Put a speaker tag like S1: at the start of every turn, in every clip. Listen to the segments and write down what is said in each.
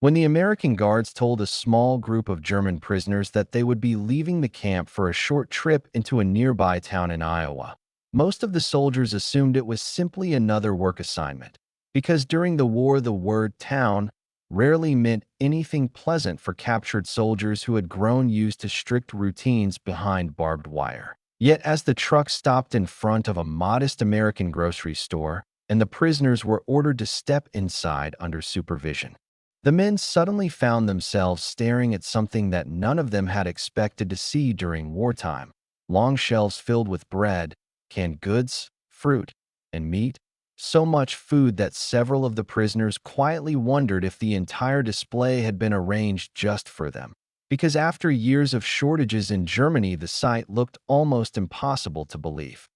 S1: when the American guards told a small group of German prisoners that they would be leaving the camp for a short trip into a nearby town in Iowa. Most of the soldiers assumed it was simply another work assignment, because during the war the word town rarely meant anything pleasant for captured soldiers who had grown used to strict routines behind barbed wire. Yet as the truck stopped in front of a modest American grocery store, and the prisoners were ordered to step inside under supervision, the men suddenly found themselves staring at something that none of them had expected to see during wartime: long shelves filled with bread, canned goods, fruit, and meat. So much food that several of the prisoners quietly wondered if the entire display had been arranged just for them. Because after years of shortages in Germany, the sight looked almost impossible to believe.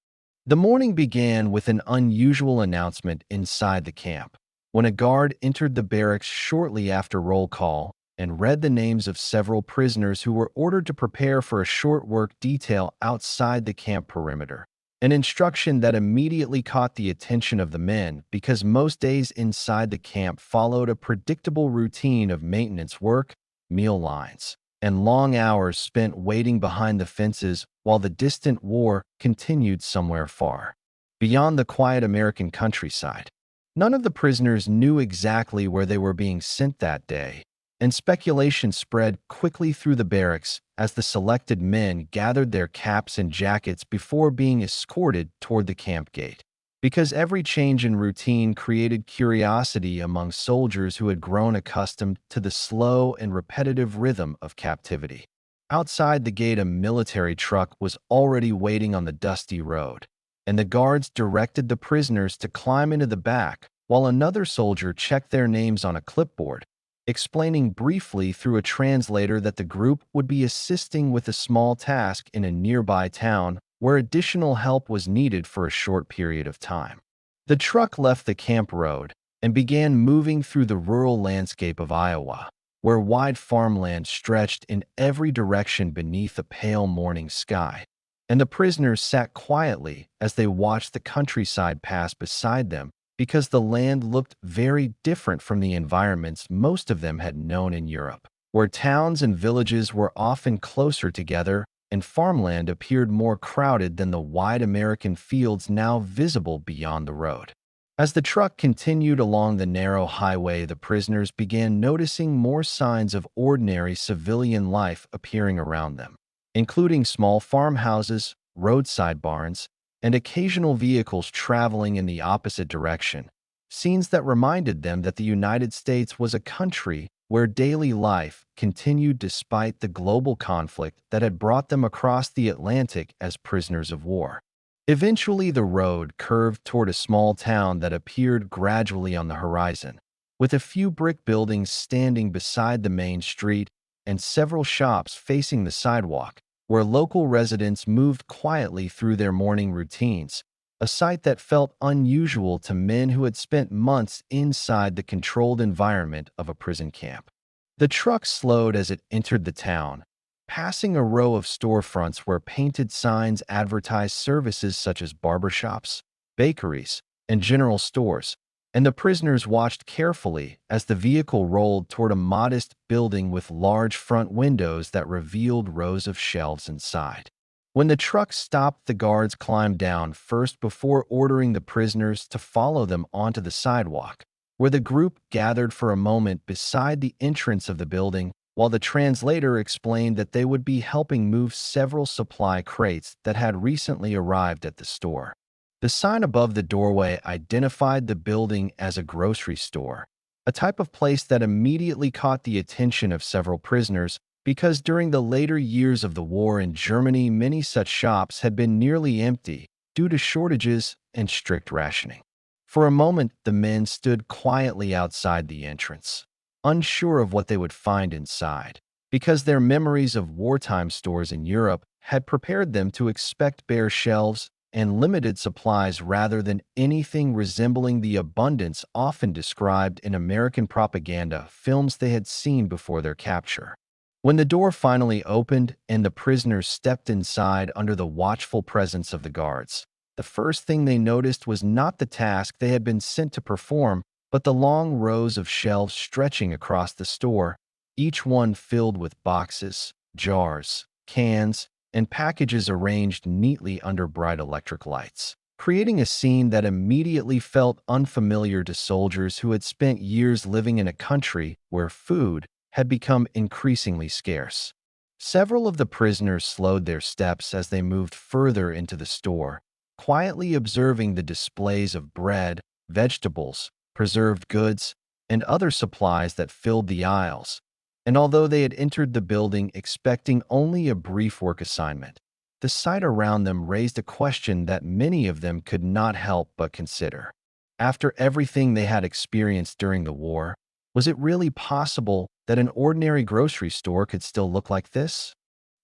S1: The morning began with an unusual announcement inside the camp. When a guard entered the barracks shortly after roll call and read the names of several prisoners who were ordered to prepare for a short work detail outside the camp perimeter. An instruction that immediately caught the attention of the men because most days inside the camp followed a predictable routine of maintenance work, meal lines, and long hours spent waiting behind the fences while the distant war continued somewhere far beyond the quiet American countryside. None of the prisoners knew exactly where they were being sent that day, and speculation spread quickly through the barracks as the selected men gathered their caps and jackets before being escorted toward the camp gate. Because every change in routine created curiosity among soldiers who had grown accustomed to the slow and repetitive rhythm of captivity. Outside the gate, a military truck was already waiting on the dusty road, and the guards directed the prisoners to climb into the back while another soldier checked their names on a clipboard, explaining briefly through a translator that the group would be assisting with a small task in a nearby town where additional help was needed for a short period of time. The truck left the camp road and began moving through the rural landscape of Iowa, where wide farmland stretched in every direction beneath a pale morning sky. And the prisoners sat quietly as they watched the countryside pass beside them, because the land looked very different from the environments most of them had known in Europe, where towns and villages were often closer together and farmland appeared more crowded than the wide American fields now visible beyond the road. As the truck continued along the narrow highway, the prisoners began noticing more signs of ordinary civilian life appearing around them, including small farmhouses, roadside barns, and occasional vehicles traveling in the opposite direction, scenes that reminded them that the United States was a country where daily life continued despite the global conflict that had brought them across the Atlantic as prisoners of war. Eventually, the road curved toward a small town that appeared gradually on the horizon, with a few brick buildings standing beside the main street and several shops facing the sidewalk, where local residents moved quietly through their morning routines, a sight that felt unusual to men who had spent months inside the controlled environment of a prison camp. The truck slowed as it entered the town, passing a row of storefronts where painted signs advertised services such as barbershops, bakeries, and general stores, and the prisoners watched carefully as the vehicle rolled toward a modest building with large front windows that revealed rows of shelves inside. When the truck stopped, the guards climbed down first before ordering the prisoners to follow them onto the sidewalk, where the group gathered for a moment beside the entrance of the building, while the translator explained that they would be helping move several supply crates that had recently arrived at the store. The sign above the doorway identified the building as a grocery store, a type of place that immediately caught the attention of several prisoners because during the later years of the war in Germany, many such shops had been nearly empty due to shortages and strict rationing. For a moment, the men stood quietly outside the entrance, unsure of what they would find inside, because their memories of wartime stores in Europe had prepared them to expect bare shelves and limited supplies rather than anything resembling the abundance often described in American propaganda films they had seen before their capture. When the door finally opened and the prisoners stepped inside under the watchful presence of the guards, the first thing they noticed was not the task they had been sent to perform, but the long rows of shelves stretching across the store, each one filled with boxes, jars, cans, and packages arranged neatly under bright electric lights, creating a scene that immediately felt unfamiliar to soldiers who had spent years living in a country where food had become increasingly scarce. Several of the prisoners slowed their steps as they moved further into the store, quietly observing the displays of bread, vegetables, preserved goods, and other supplies that filled the aisles. And although they had entered the building expecting only a brief work assignment, the sight around them raised a question that many of them could not help but consider. After everything they had experienced during the war, was it really possible that an ordinary grocery store could still look like this?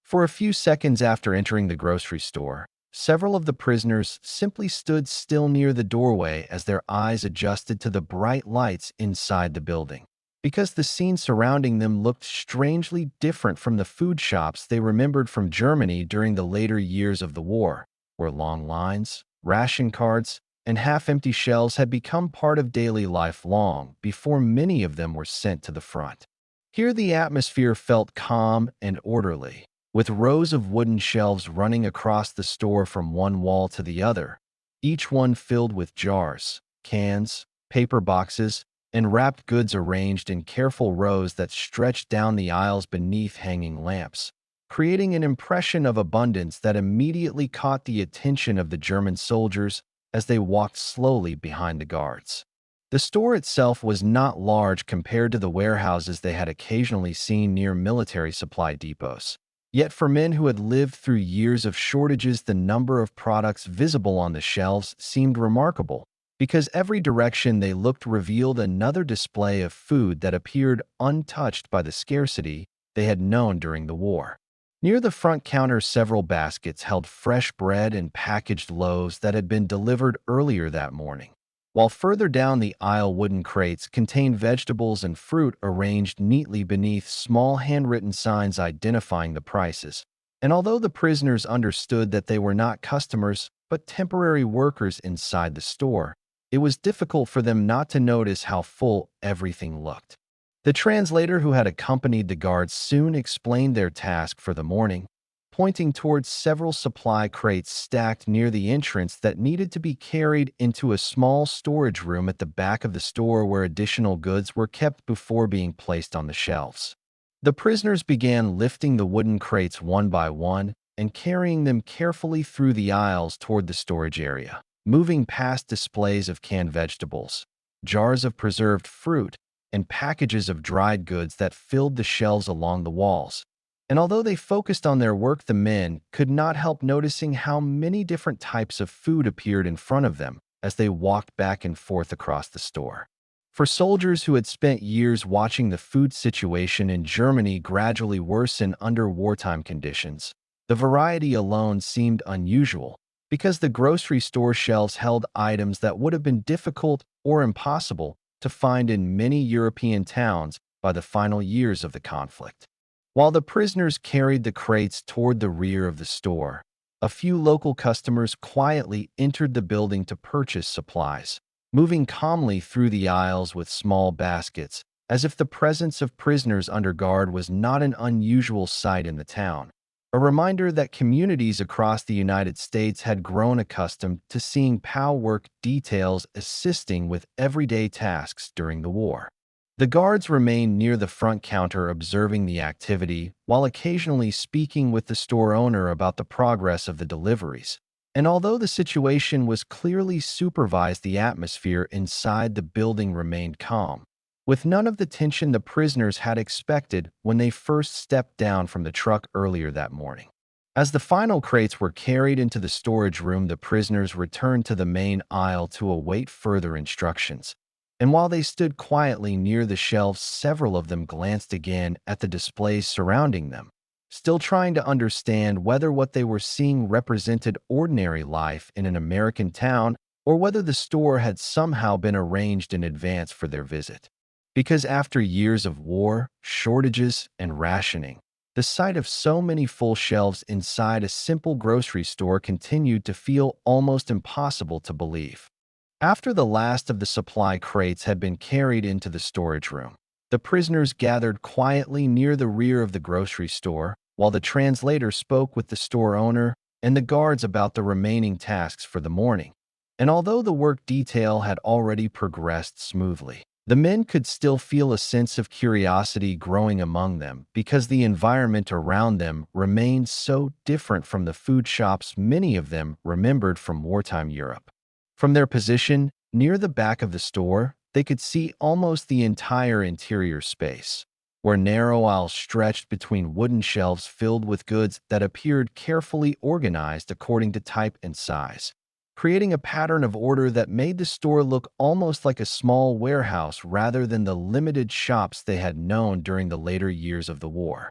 S1: For a few seconds after entering the grocery store, several of the prisoners simply stood still near the doorway as their eyes adjusted to the bright lights inside the building. Because the scene surrounding them looked strangely different from the food shops they remembered from Germany during the later years of the war, where long lines, ration cards, and half-empty shelves had become part of daily life long before many of them were sent to the front. Here the atmosphere felt calm and orderly, with rows of wooden shelves running across the store from one wall to the other, each one filled with jars, cans, paper boxes, and wrapped goods arranged in careful rows that stretched down the aisles beneath hanging lamps, creating an impression of abundance that immediately caught the attention of the German soldiers as they walked slowly behind the guards. The store itself was not large compared to the warehouses they had occasionally seen near military supply depots. Yet for men who had lived through years of shortages, the number of products visible on the shelves seemed remarkable, because every direction they looked revealed another display of food that appeared untouched by the scarcity they had known during the war. Near the front counter, several baskets held fresh bread and packaged loaves that had been delivered earlier that morning, while further down the aisle wooden crates contained vegetables and fruit arranged neatly beneath small handwritten signs identifying the prices. And although the prisoners understood that they were not customers but temporary workers inside the store, it was difficult for them not to notice how full everything looked. The translator who had accompanied the guards soon explained their task for the morning, pointing towards several supply crates stacked near the entrance that needed to be carried into a small storage room at the back of the store where additional goods were kept before being placed on the shelves. The prisoners began lifting the wooden crates one by one and carrying them carefully through the aisles toward the storage area, moving past displays of canned vegetables, jars of preserved fruit, and packages of dried goods that filled the shelves along the walls. And although they focused on their work, the men could not help noticing how many different types of food appeared in front of them as they walked back and forth across the store. For soldiers who had spent years watching the food situation in Germany gradually worsen under wartime conditions, the variety alone seemed unusual, because the grocery store shelves held items that would have been difficult or impossible to find in many European towns by the final years of the conflict. While the prisoners carried the crates toward the rear of the store, a few local customers quietly entered the building to purchase supplies, moving calmly through the aisles with small baskets, as if the presence of prisoners under guard was not an unusual sight in the town. A reminder that communities across the United States had grown accustomed to seeing POW work details assisting with everyday tasks during the war. The guards remained near the front counter observing the activity, while occasionally speaking with the store owner about the progress of the deliveries. And although the situation was clearly supervised, the atmosphere inside the building remained calm, with none of the tension the prisoners had expected when they first stepped down from the truck earlier that morning. As the final crates were carried into the storage room, the prisoners returned to the main aisle to await further instructions. And while they stood quietly near the shelves, several of them glanced again at the displays surrounding them, still trying to understand whether what they were seeing represented ordinary life in an American town or whether the store had somehow been arranged in advance for their visit. Because after years of war, shortages, and rationing, the sight of so many full shelves inside a simple grocery store continued to feel almost impossible to believe. After the last of the supply crates had been carried into the storage room, the prisoners gathered quietly near the rear of the grocery store while the translator spoke with the store owner and the guards about the remaining tasks for the morning. And although the work detail had already progressed smoothly, the men could still feel a sense of curiosity growing among them because the environment around them remained so different from the food shops many of them remembered from wartime Europe. From their position near the back of the store, they could see almost the entire interior space, where narrow aisles stretched between wooden shelves filled with goods that appeared carefully organized according to type and size, creating a pattern of order that made the store look almost like a small warehouse rather than the limited shops they had known during the later years of the war.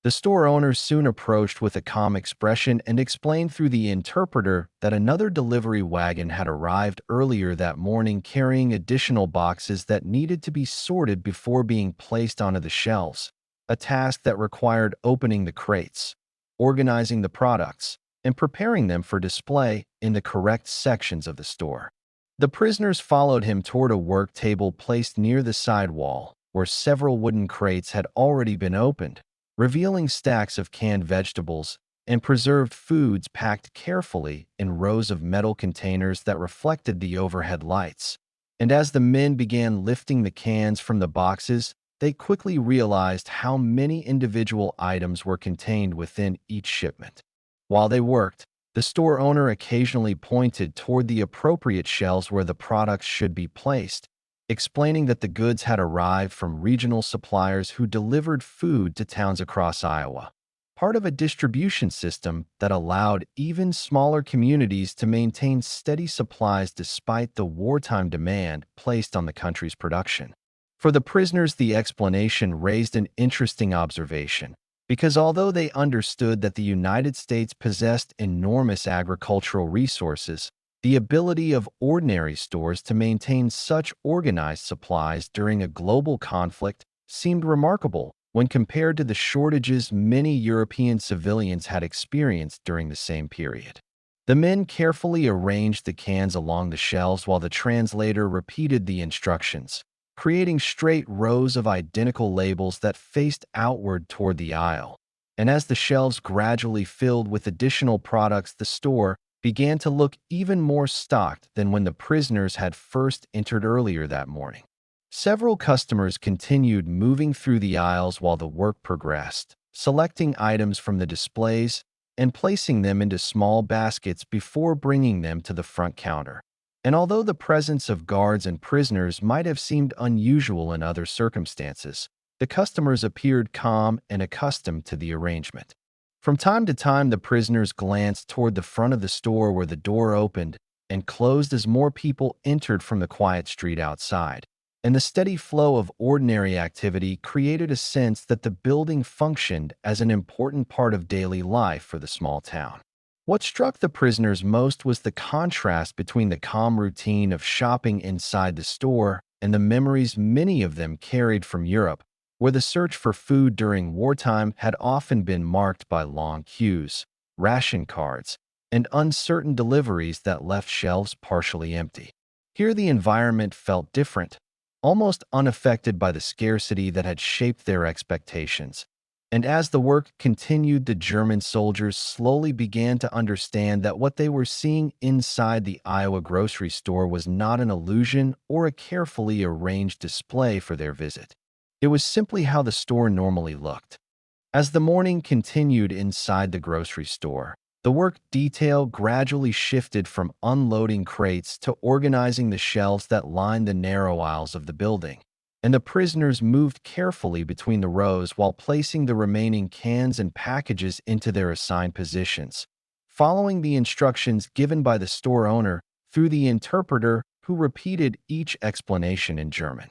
S1: The store owner soon approached with a calm expression and explained through the interpreter that another delivery wagon had arrived earlier that morning carrying additional boxes that needed to be sorted before being placed onto the shelves, a task that required opening the crates, organizing the products, and preparing them for display in the correct sections of the store. The prisoners followed him toward a work table placed near the side wall, where several wooden crates had already been opened, revealing stacks of canned vegetables and preserved foods packed carefully in rows of metal containers that reflected the overhead lights. And as the men began lifting the cans from the boxes, they quickly realized how many individual items were contained within each shipment. While they worked, the store owner occasionally pointed toward the appropriate shelves where the products should be placed, explaining that the goods had arrived from regional suppliers who delivered food to towns across Iowa, part of a distribution system that allowed even smaller communities to maintain steady supplies despite the wartime demand placed on the country's production. For the prisoners, the explanation raised an interesting observation, because although they understood that the United States possessed enormous agricultural resources, the ability of ordinary stores to maintain such organized supplies during a global conflict seemed remarkable when compared to the shortages many European civilians had experienced during the same period. The men carefully arranged the cans along the shelves while the translator repeated the instructions, creating straight rows of identical labels that faced outward toward the aisle. And as the shelves gradually filled with additional products, the store began to look even more stocked than when the prisoners had first entered earlier that morning. Several customers continued moving through the aisles while the work progressed, selecting items from the displays and placing them into small baskets before bringing them to the front counter. And although the presence of guards and prisoners might have seemed unusual in other circumstances, the customers appeared calm and accustomed to the arrangement. From time to time, the prisoners glanced toward the front of the store where the door opened and closed as more people entered from the quiet street outside, and the steady flow of ordinary activity created a sense that the building functioned as an important part of daily life for the small town. What struck the prisoners most was the contrast between the calm routine of shopping inside the store and the memories many of them carried from Europe, where the search for food during wartime had often been marked by long queues, ration cards, and uncertain deliveries that left shelves partially empty. Here the environment felt different, almost unaffected by the scarcity that had shaped their expectations. And as the work continued, the German soldiers slowly began to understand that what they were seeing inside the Iowa grocery store was not an illusion or a carefully arranged display for their visit. It was simply how the store normally looked. As the morning continued inside the grocery store, the work detail gradually shifted from unloading crates to organizing the shelves that lined the narrow aisles of the building, and the prisoners moved carefully between the rows while placing the remaining cans and packages into their assigned positions, following the instructions given by the store owner through the interpreter who repeated each explanation in German.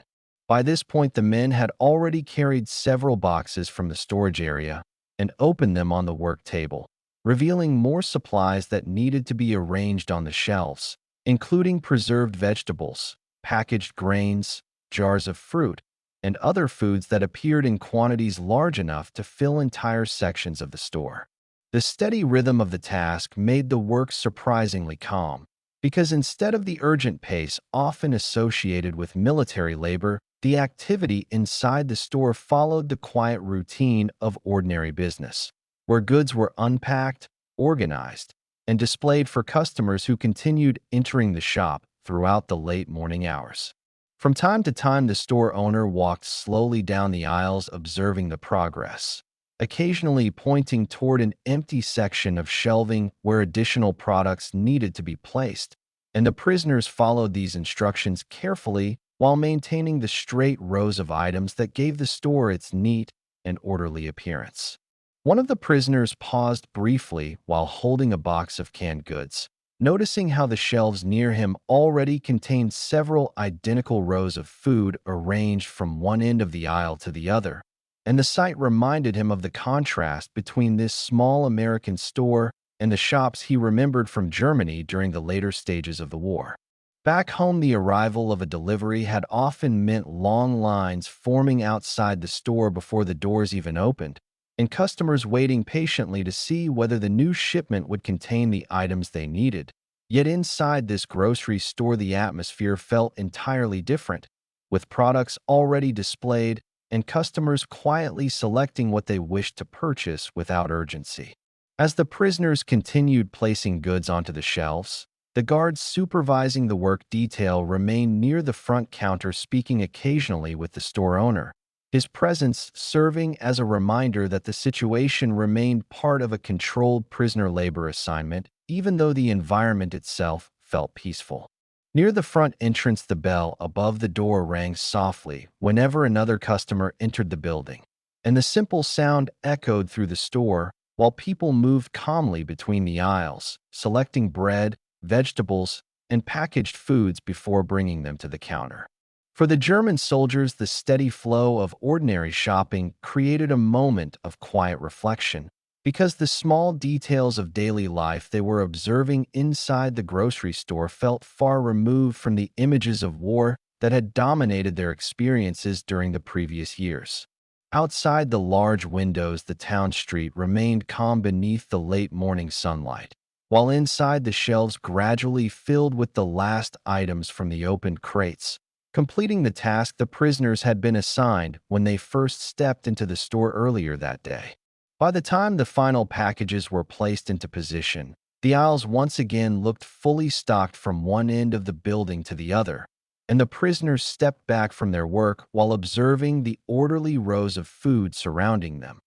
S1: By this point, the men had already carried several boxes from the storage area and opened them on the work table, revealing more supplies that needed to be arranged on the shelves, including preserved vegetables, packaged grains, jars of fruit, and other foods that appeared in quantities large enough to fill entire sections of the store. The steady rhythm of the task made the work surprisingly calm, because instead of the urgent pace often associated with military labor, the activity inside the store followed the quiet routine of ordinary business, where goods were unpacked, organized, and displayed for customers who continued entering the shop throughout the late morning hours. From time to time, the store owner walked slowly down the aisles observing the progress, occasionally pointing toward an empty section of shelving where additional products needed to be placed, and the prisoners followed these instructions carefully while maintaining the straight rows of items that gave the store its neat and orderly appearance. One of the prisoners paused briefly while holding a box of canned goods, noticing how the shelves near him already contained several identical rows of food arranged from one end of the aisle to the other, and the sight reminded him of the contrast between this small American store and the shops he remembered from Germany during the later stages of the war. Back home, the arrival of a delivery had often meant long lines forming outside the store before the doors even opened, and customers waiting patiently to see whether the new shipment would contain the items they needed. Yet inside this grocery store, the atmosphere felt entirely different, with products already displayed and customers quietly selecting what they wished to purchase without urgency. As the prisoners continued placing goods onto the shelves, the guards supervising the work detail remained near the front counter, speaking occasionally with the store owner, his presence serving as a reminder that the situation remained part of a controlled prisoner labor assignment, even though the environment itself felt peaceful. Near the front entrance, the bell above the door rang softly whenever another customer entered the building, and the simple sound echoed through the store while people moved calmly between the aisles, selecting bread, vegetables, and packaged foods before bringing them to the counter. For the German soldiers, the steady flow of ordinary shopping created a moment of quiet reflection, because the small details of daily life they were observing inside the grocery store felt far removed from the images of war that had dominated their experiences during the previous years. Outside the large windows, the town street remained calm beneath the late morning sunlight, while inside the shelves gradually filled with the last items from the opened crates, completing the task the prisoners had been assigned when they first stepped into the store earlier that day. By the time the final packages were placed into position, the aisles once again looked fully stocked from one end of the building to the other, and the prisoners stepped back from their work while observing the orderly rows of food surrounding them,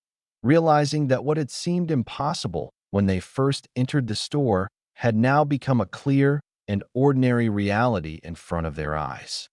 S1: realizing that what had seemed impossible when they first entered the store had now become a clear and ordinary reality in front of their eyes.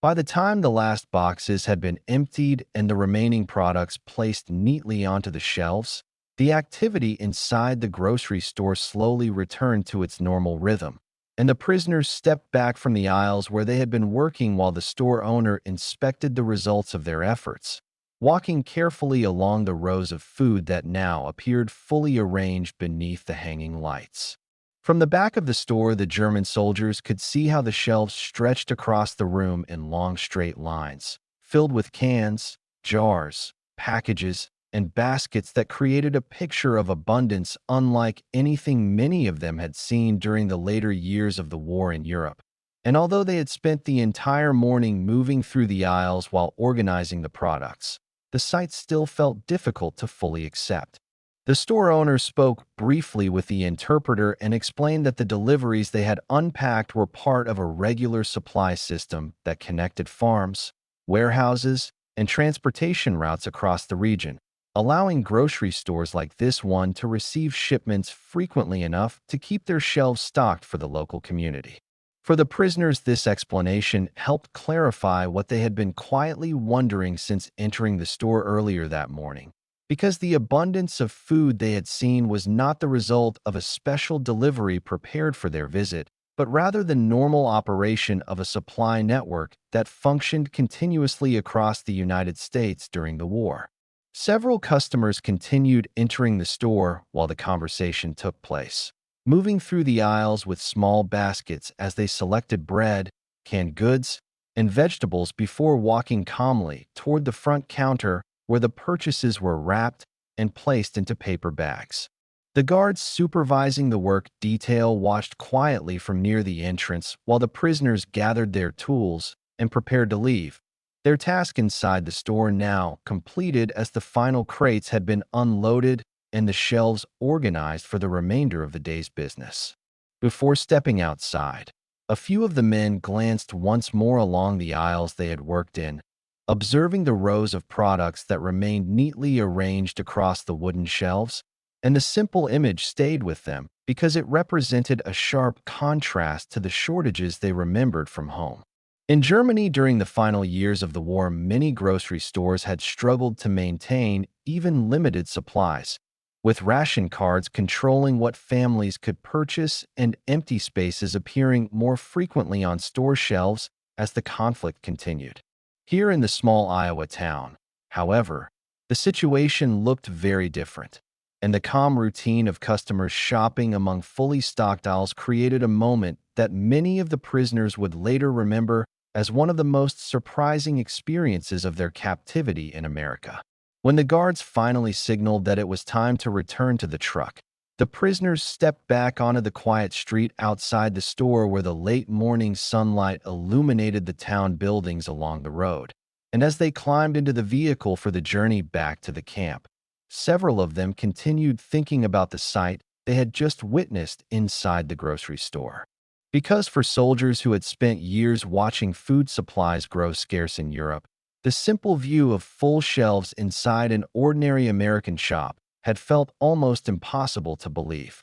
S1: By the time the last boxes had been emptied and the remaining products placed neatly onto the shelves, the activity inside the grocery store slowly returned to its normal rhythm, and the prisoners stepped back from the aisles where they had been working while the store owner inspected the results of their efforts, walking carefully along the rows of food that now appeared fully arranged beneath the hanging lights. From the back of the store, the German soldiers could see how the shelves stretched across the room in long straight lines, filled with cans, jars, packages, and baskets that created a picture of abundance unlike anything many of them had seen during the later years of the war in Europe. And although they had spent the entire morning moving through the aisles while organizing the products, the sight still felt difficult to fully accept. The store owner spoke briefly with the interpreter and explained that the deliveries they had unpacked were part of a regular supply system that connected farms, warehouses, and transportation routes across the region, allowing grocery stores like this one to receive shipments frequently enough to keep their shelves stocked for the local community. For the prisoners, this explanation helped clarify what they had been quietly wondering since entering the store earlier that morning, because the abundance of food they had seen was not the result of a special delivery prepared for their visit, but rather the normal operation of a supply network that functioned continuously across the United States during the war. Several customers continued entering the store while the conversation took place, moving through the aisles with small baskets as they selected bread, canned goods, and vegetables before walking calmly toward the front counter where the purchases were wrapped and placed into paper bags. The guards supervising the work detail watched quietly from near the entrance while the prisoners gathered their tools and prepared to leave. Their task inside the store now completed as the final crates had been unloaded and the shelves organized for the remainder of the day's business. Before stepping outside, a few of the men glanced once more along the aisles they had worked in, observing the rows of products that remained neatly arranged across the wooden shelves, and the simple image stayed with them because it represented a sharp contrast to the shortages they remembered from home. In Germany during the final years of the war, many grocery stores had struggled to maintain even limited supplies, with ration cards controlling what families could purchase and empty spaces appearing more frequently on store shelves as the conflict continued. Here in the small Iowa town, however, the situation looked very different, and the calm routine of customers shopping among fully stocked aisles created a moment that many of the prisoners would later remember as one of the most surprising experiences of their captivity in America. When the guards finally signaled that it was time to return to the truck, the prisoners stepped back onto the quiet street outside the store where the late morning sunlight illuminated the town buildings along the road. And as they climbed into the vehicle for the journey back to the camp, several of them continued thinking about the sight they had just witnessed inside the grocery store. Because for soldiers who had spent years watching food supplies grow scarce in Europe, the simple view of full shelves inside an ordinary American shop had felt almost impossible to believe.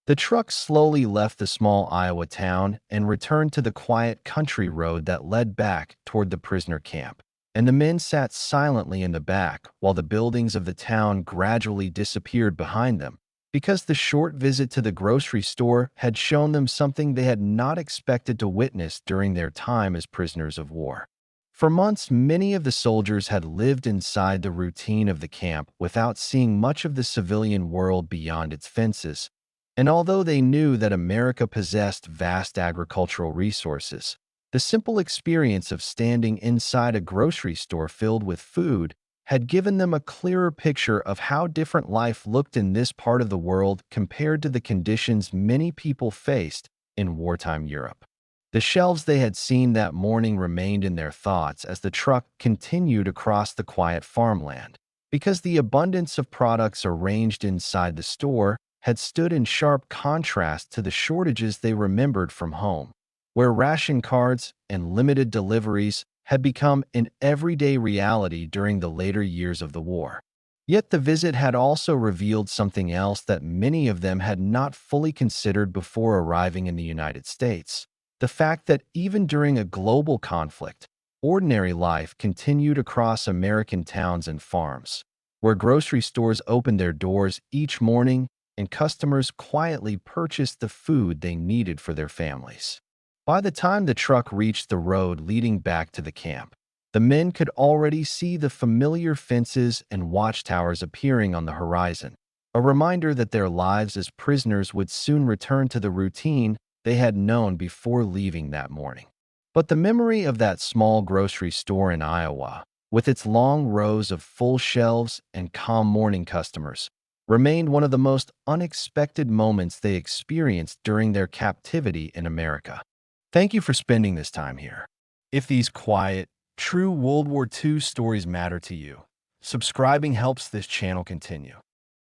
S1: The truck slowly left the small Iowa town and returned to the quiet country road that led back toward the prisoner camp, and the men sat silently in the back while the buildings of the town gradually disappeared behind them, because the short visit to the grocery store had shown them something they had not expected to witness during their time as prisoners of war. For months, many of the soldiers had lived inside the routine of the camp without seeing much of the civilian world beyond its fences, and although they knew that America possessed vast agricultural resources, the simple experience of standing inside a grocery store filled with food had given them a clearer picture of how different life looked in this part of the world compared to the conditions many people faced in wartime Europe. The shelves they had seen that morning remained in their thoughts as the truck continued across the quiet farmland, because the abundance of products arranged inside the store had stood in sharp contrast to the shortages they remembered from home, where ration cards and limited deliveries had become an everyday reality during the later years of the war. Yet the visit had also revealed something else that many of them had not fully considered before arriving in the United States: the fact that even during a global conflict, ordinary life continued across American towns and farms, where grocery stores opened their doors each morning and customers quietly purchased the food they needed for their families. By the time the truck reached the road leading back to the camp, the men could already see the familiar fences and watchtowers appearing on the horizon, a reminder that their lives as prisoners would soon return to the routine they had known before leaving that morning. But the memory of that small grocery store in Iowa, with its long rows of full shelves and calm morning customers, remained one of the most unexpected moments they experienced during their captivity in America. Thank you for spending this time here. If these quiet, true World War II stories matter to you, subscribing helps this channel continue.